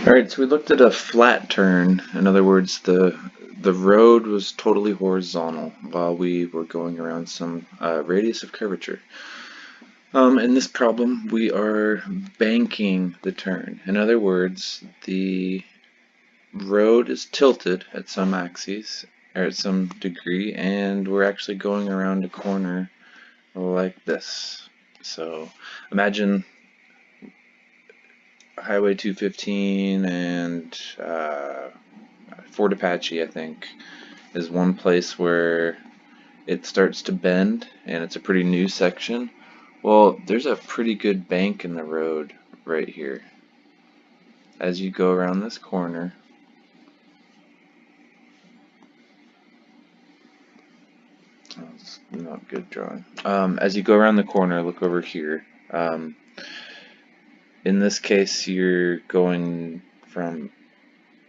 Alright, so we looked at a flat turn. In other words, the road was totally horizontal while we were going around some radius of curvature. In this problem, we are banking the turn. In other words, the road is tilted at some axis, or at some degree, and we're actually going around a corner like this. So imagine Highway 215 and Fort Apache, I think, is one place where it starts to bend, and it's a pretty new section. Well, there's a pretty good bank in the road right here. As you go around this corner, that's not good drawing. As you go around the corner, look over here. In this case, you're going from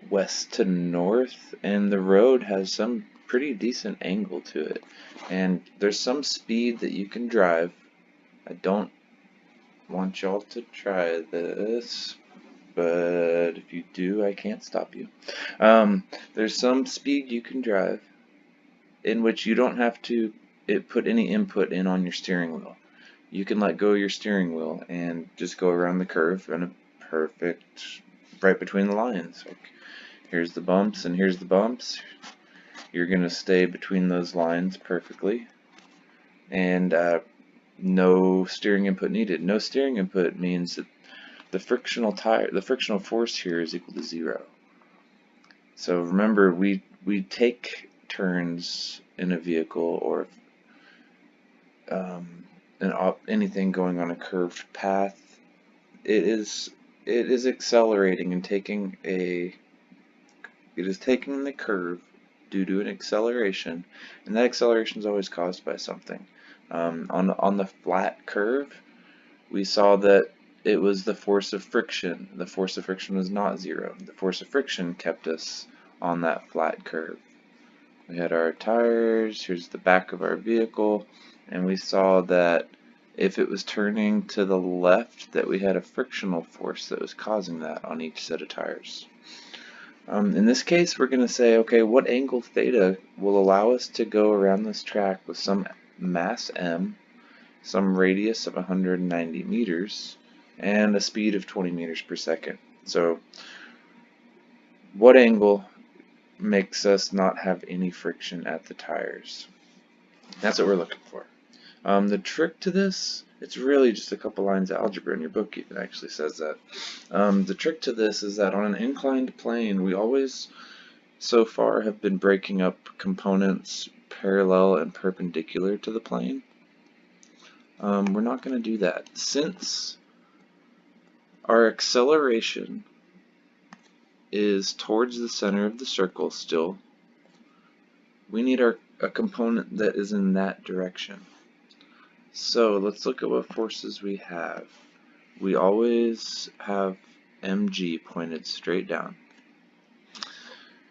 west to north, and the road has some pretty decent angle to it, and there's some speed that you can drive. I don't want y'all to try this, but if you do, I can't stop you. There's some speed you can drive in which you don't have to put any input in on your steering wheel. You can let go of your steering wheel and just go around the curve in a perfect, right between the lines. Like, here's the bumps and here's the bumps. You're going to stay between those lines perfectly, and no steering input needed. No steering input means that the frictional force here is equal to 0. So remember, we take turns in a vehicle, or anything going on a curved path. It is accelerating and taking the curve due to an acceleration, and that acceleration is always caused by something. On the flat curve, we saw that it was the force of friction. The force of friction was not 0. The force of friction kept us on that flat curve. We had our tires, here's the back of our vehicle, and we saw that if it was turning to the left, that we had a frictional force that was causing that on each set of tires. In this case, we're going to say, okay, what angle theta will allow us to go around this track with some mass m, some radius of 190 meters, and a speed of 20 meters per second. So what angle makes us not have any friction at the tires? That's what we're looking for. The trick to this, it's really just a couple lines of algebra in your book even actually says that. The trick to this is that on an inclined plane, we always so far have been breaking up components parallel and perpendicular to the plane. We're not going to do that. Since our acceleration is towards the center of the circle still, we need a component that is in that direction. So let's look at what forces we have. We always have mg pointed straight down.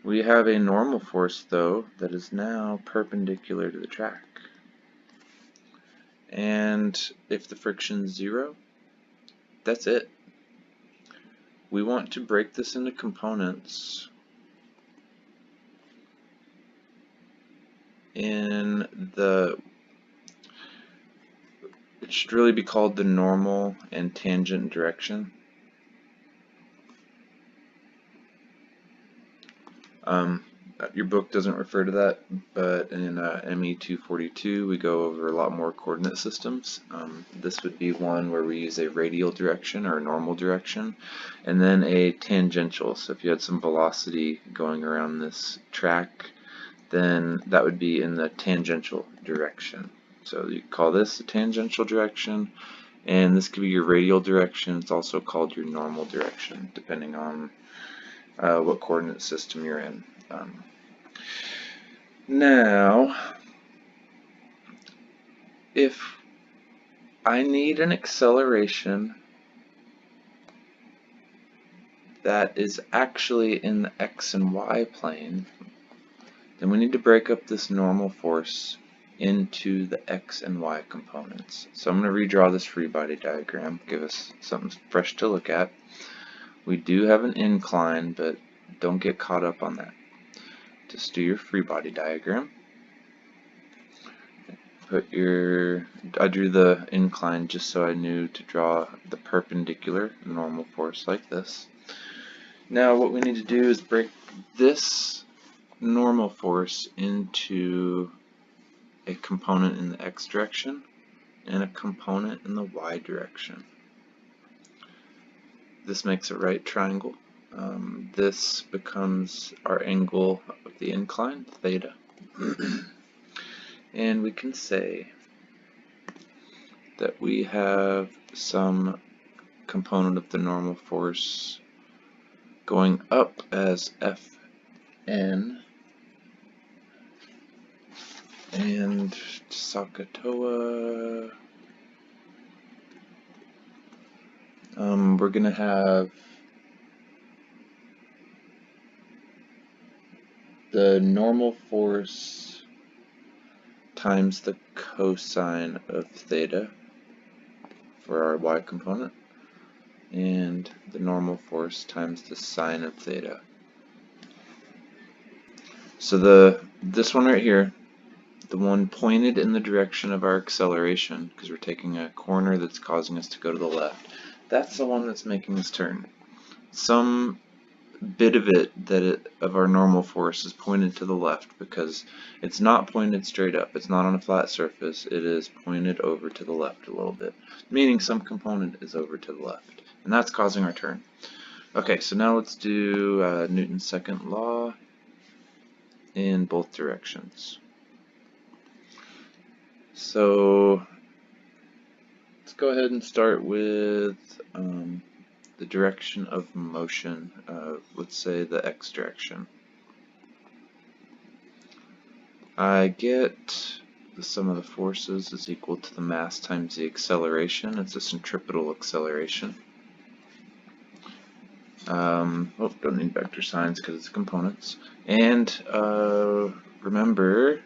We have a normal force, though, that is now perpendicular to the track. And if the friction is 0, that's it. We want to break this into components in it should really be called the normal and tangent direction. Your book doesn't refer to that, but in ME 242 we go over a lot more coordinate systems. This would be one where we use a radial direction or a normal direction, and then a tangential. So if you had some velocity going around this track, then that would be in the tangential direction. So you call this the tangential direction, and this could be your radial direction. It's also called your normal direction, depending on what coordinate system you're in. Now, if I need an acceleration that is actually in the x and y plane, then we need to break up this normal force into the x and y components. So I'm going to redraw this free body diagram, give us something fresh to look at. We do have an incline, but don't get caught up on that. Just do your free body diagram. I drew the incline just so I knew to draw the perpendicular normal force like this. Now what we need to do is break this normal force into a component in the x direction and a component in the y direction. This makes a right triangle. This becomes our angle of the incline, theta. And we can say that we have some component of the normal force going up as Fn and Sakatoa. We're going to have the normal force times the cosine of theta for our y component, and the normal force times the sine of theta. So this one right here, the one pointed in the direction of our acceleration, because we're taking a corner that's causing us to go to the left, that's the one that's making this turn. Some bit of of our normal force is pointed to the left because it's not pointed straight up. It's not on a flat surface. It is pointed over to the left a little bit, meaning some component is over to the left, and that's causing our turn. Okay, so now let's do Newton's second law in both directions. So let's go ahead and start with the direction of motion, let's say the x direction. I get the sum of the forces is equal to the mass times the acceleration. It's a centripetal acceleration. Don't need vector signs because it's components. And remember,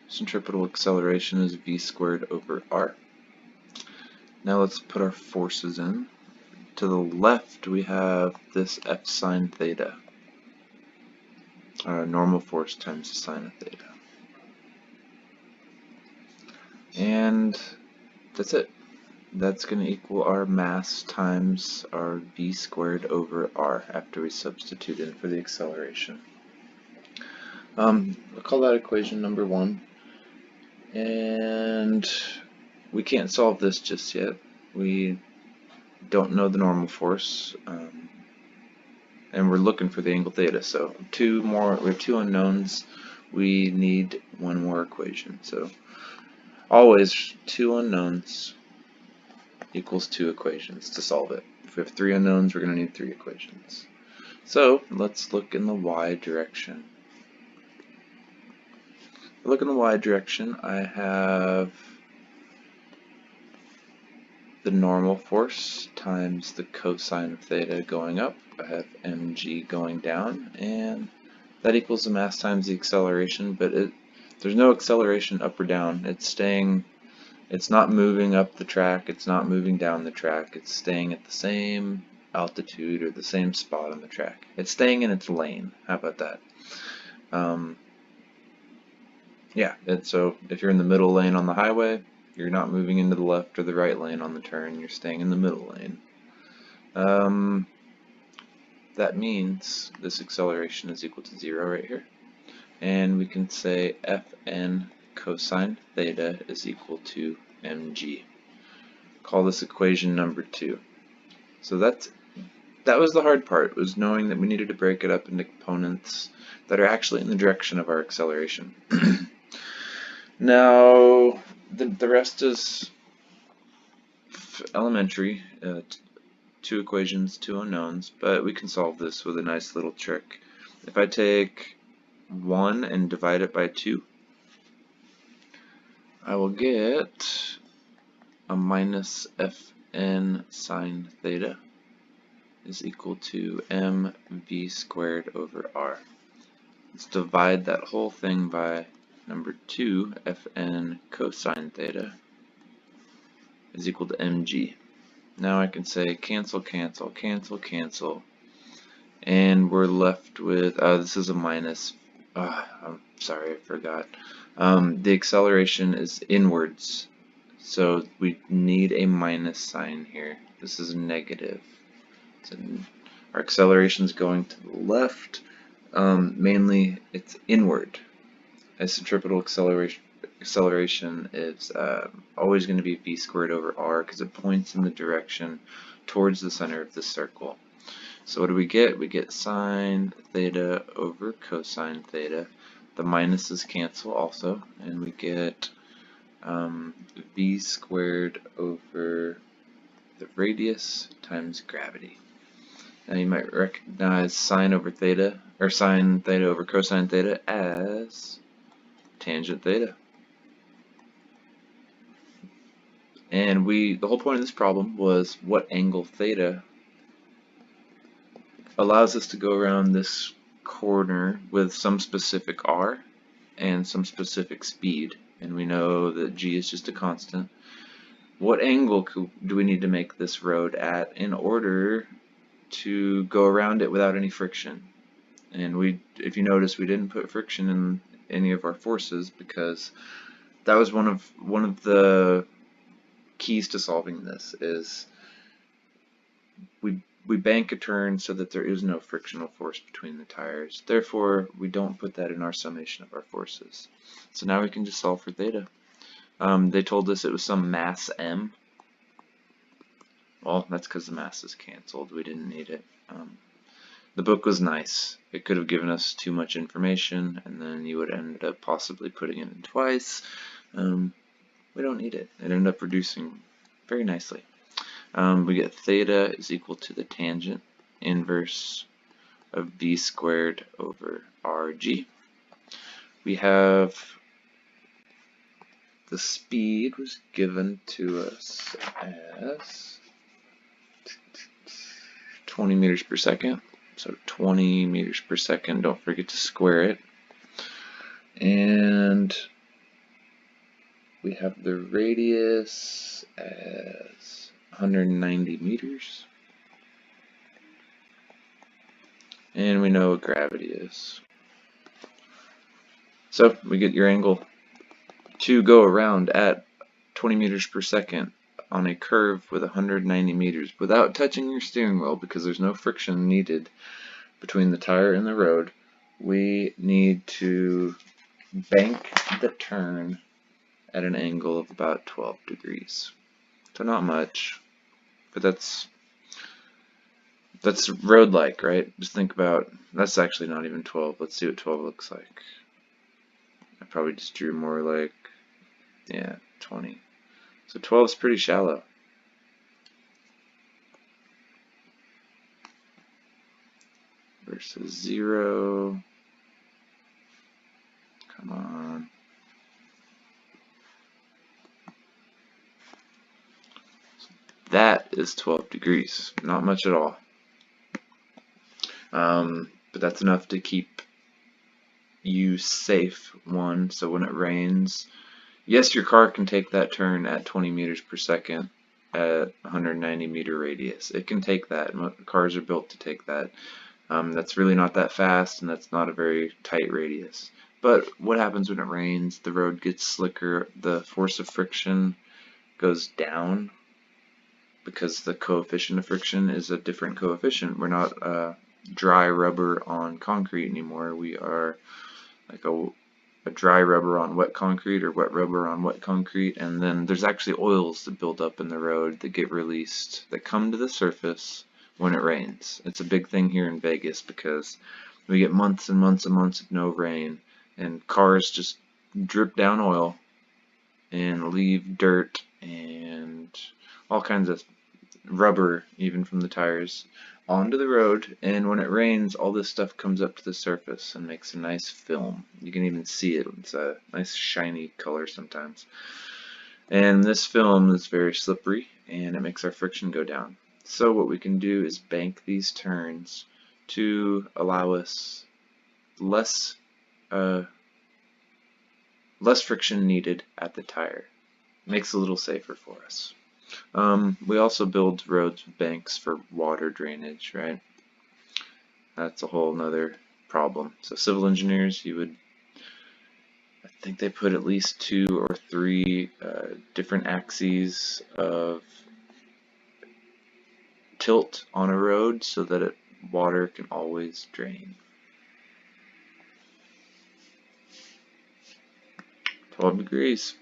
centripetal acceleration is v squared over r. Now let's put our forces in. To the left we have this f sine theta, normal force times the sine of theta. And that's it. That's going to equal our mass times our v squared over r after we substitute in for the acceleration. I'll call that equation number 1. And we can't solve this just yet. We don't know the normal force, and we're looking for the angle theta. So we have two unknowns. We need one more equation. So always 2 unknowns equals 2 equations to solve it. If we have 3 unknowns, we're going to need 3 equations. So let's look in the y direction. Look in the y direction, I have the normal force times the cosine of theta going up. I have mg going down, and that equals the mass times the acceleration, but there's no acceleration up or down. It's not moving up the track, it's not moving down the track, it's staying at the same altitude or the same spot on the track. It's staying in its lane. How about that? So if you're in the middle lane on the highway, you're not moving into the left or the right lane on the turn, you're staying in the middle lane. That means this acceleration is equal to 0 right here. And we can say Fn cosine theta is equal to mg. Call this equation number 2. So that was the hard part, was knowing that we needed to break it up into components that are actually in the direction of our acceleration. Now, the rest is elementary, 2 equations, 2 unknowns, but we can solve this with a nice little trick. If I take 1 and divide it by 2, I will get a minus Fn sine theta is equal to mv squared over r. Let's divide that whole thing by number 2, Fn cosine theta is equal to mg. Now I can say cancel, cancel, cancel, cancel, and we're left with, this is a minus. I'm sorry, I forgot. The acceleration is inwards, so we need a minus sign here. This is negative. So our acceleration is going to the left. Mainly, it's inward. A centripetal acceleration is always going to be v squared over r because it points in the direction towards the center of the circle. So what do we get? We get sine theta over cosine theta. The minuses cancel also, and we get v squared over the radius times gravity. Now you might recognize sine over theta, or sine theta over cosine theta as tangent theta. And the whole point of this problem was what angle theta allows us to go around this corner with some specific r and some specific speed. And we know that g is just a constant. What angle do we need to make this road at in order to go around it without any friction? And if you notice, we didn't put friction in any of our forces because that was one of the keys to solving this. Is we bank a turn so that there is no frictional force between the tires. Therefore, we don't put that in our summation of our forces. So now we can just solve for theta. They told us it was some mass m. Well, that's because the mass is canceled. We didn't need it. The book was nice. It could have given us too much information, and then you would end up possibly putting it in twice. We don't need it. It ended up reducing very nicely. We get theta is equal to the tangent inverse of v squared over rg. We have the speed was given to us as 20 meters per second. So 20 meters per second, don't forget to square it. And we have the radius as 190 meters. And we know what gravity is. So we get your angle to go around at 20 meters per second on a curve with 190 meters without touching your steering wheel because there's no friction needed between the tire and the road. We need to bank the turn at an angle of about 12 degrees. So not much, but that's road-like, right? Just think about, that's actually not even 12. Let's see what 12 looks like. I probably just drew more like, yeah, 20. So 12 is pretty shallow. Versus 0. Come on. That is 12 degrees. Not much at all. But that's enough to keep you safe, one, so when it rains, yes, your car can take that turn at 20 meters per second at 190 meter radius. It can take that. Cars are built to take that. That's really not that fast, and that's not a very tight radius. But what happens when it rains? The road gets slicker, the force of friction goes down because the coefficient of friction is a different coefficient. We're not dry rubber on concrete anymore. We are like a dry rubber on wet concrete or wet rubber on wet concrete, and then there's actually oils that build up in the road that get released that come to the surface when it rains. It's a big thing here in Vegas because we get months and months and months of no rain, and cars just drip down oil and leave dirt and all kinds of rubber, even from the tires, onto the road, and when it rains, all this stuff comes up to the surface and makes a nice film. You can even see it. It's a nice shiny color sometimes. And this film is very slippery, and it makes our friction go down. So what we can do is bank these turns to allow us less friction needed at the tire. Makes it a little safer for us. We also build roads with banks for water drainage, right? That's a whole nother problem. So civil engineers, I think they put at least 2 or 3 different axes of tilt on a road so that water can always drain. 12 degrees.